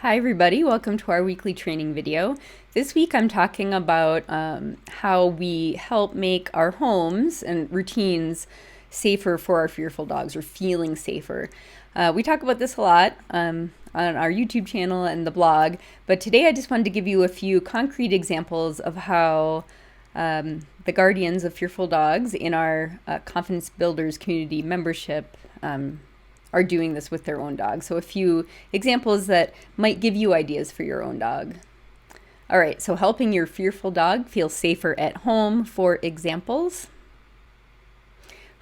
Hi everybody, welcome to our weekly training video. This week I'm talking about how we help make our homes and routines safer for our fearful dogs, or feeling safer. We talk about this a lot on our YouTube channel and the blog, but today I just wanted to give you a few concrete examples of how the guardians of fearful dogs in our Confidence Builders community membership are doing this with their own dog. So a few examples that might give you ideas for your own dog. All right, so helping your fearful dog feel safer at home, for examples.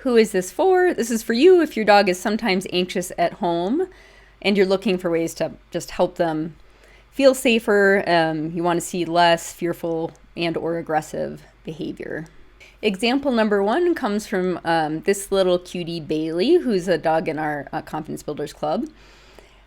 Who is this for? This is for you if your dog is sometimes anxious at home and you're looking for ways to just help them feel safer. You want to see less fearful and or aggressive behavior. Example number one comes from this little cutie Bailey, who's a dog in our Confidence Builders Club.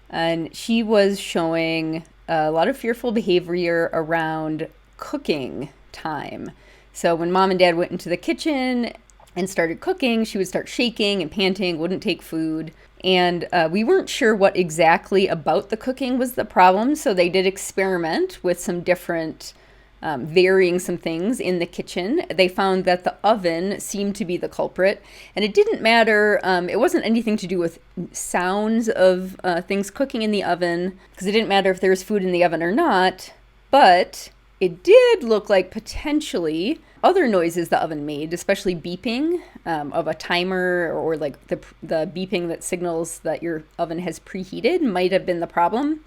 And she was showing a lot of fearful behavior around cooking time. So when mom and dad went into the kitchen and started cooking, she would start shaking and panting, wouldn't take food. And we weren't sure what exactly about the cooking was the problem, so they did experiment with some different varying some things in the kitchen. They found that the oven seemed to be the culprit, and it didn't matter. It wasn't anything to do with sounds of things cooking in the oven, because it didn't matter if there was food in the oven or not, but it did look like potentially other noises the oven made, especially beeping of a timer, or like the beeping that signals that your oven has preheated, might have been the problem.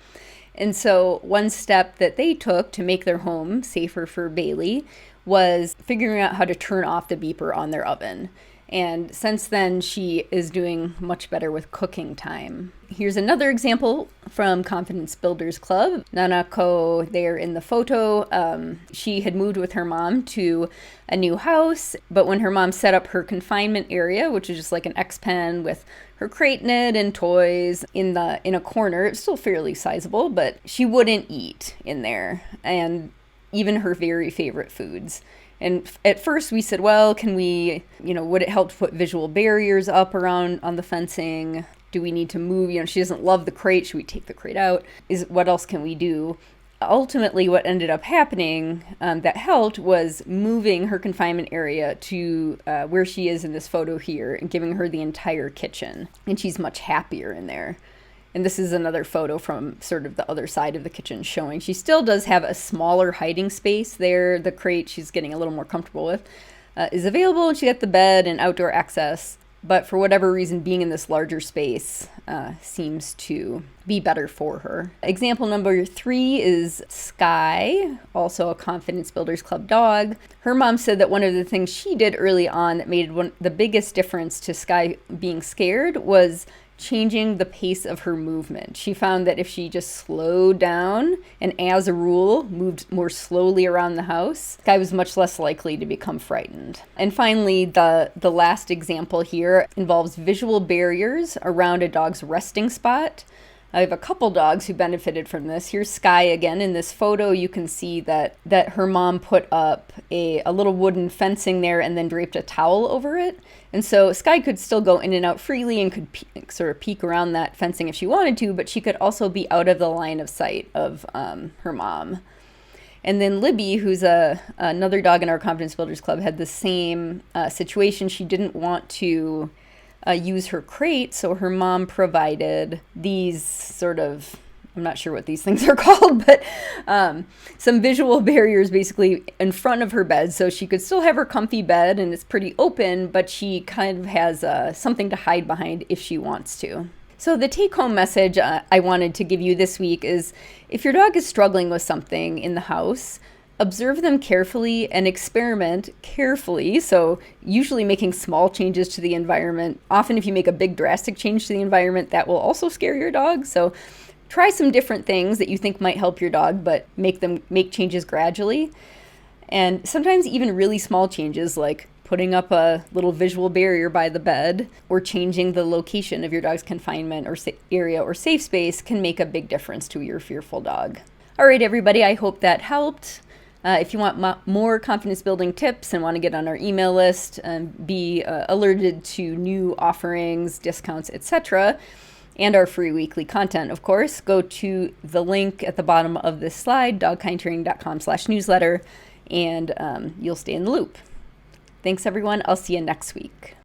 And so one step that they took to make their home safer for Bailey was figuring out how to turn off the beeper on their oven. And since then, she is doing much better with cooking time. Here's another example from Confidence Builders Club. Nanako there in the photo. She had moved with her mom to a new house, but when her mom set up her confinement area, which is just like an X-pen with her crate in it and toys in a corner, it's still fairly sizable, but she wouldn't eat in there, and even her very favorite foods. And at first we said, well, can we, would it help to put visual barriers up around on the fencing? Do we need to move? She doesn't love the crate. Should we take the crate out? What else can we do? Ultimately, what ended up happening that helped was moving her confinement area to where she is in this photo here, and giving her the entire kitchen. And she's much happier in there. And this is another photo from sort of the other side of the kitchen, showing she still does have a smaller hiding space there. The crate she's getting a little more comfortable with is available, and she got the bed and outdoor access. But for whatever reason, being in this larger space seems to be better for her. Example number 3 is Sky, also a Confidence Builders Club dog. Her mom said that one of the things she did early on that made the biggest difference to Sky being scared was changing the pace of her movement. She found that if she just slowed down and, as a rule, moved more slowly around the house, Sky was much less likely to become frightened. And finally, the last example here involves visual barriers around a dog's resting spot. I have a couple dogs who benefited from this. Here's Sky again. In this photo, you can see that her mom put up a little wooden fencing there and then draped a towel over it. And so Sky could still go in and out freely and could sort of peek around that fencing if she wanted to, but she could also be out of the line of sight of her mom. And then Libby, who's another dog in our Confidence Builders Club, had the same situation. She didn't want to use her crate, so her mom provided these sort of, I'm not sure what these things are called, but some visual barriers basically in front of her bed, so she could still have her comfy bed and it's pretty open, but she kind of has something to hide behind if she wants to. So the take-home message I wanted to give you this week is, if your dog is struggling with something in the house, observe them carefully and experiment carefully. So usually making small changes to the environment. Often if you make a big drastic change to the environment, that will also scare your dog. So try some different things that you think might help your dog, but make changes gradually. And sometimes even really small changes, like putting up a little visual barrier by the bed or changing the location of your dog's confinement or area or safe space, can make a big difference to your fearful dog. All right, everybody, I hope that helped. If you want more confidence building tips and want to get on our email list and be alerted to new offerings, discounts, etc., and our free weekly content, of course, go to the link at the bottom of this slide, dogkindtraining.com/newsletter, and you'll stay in the loop. Thanks, everyone. I'll see you next week.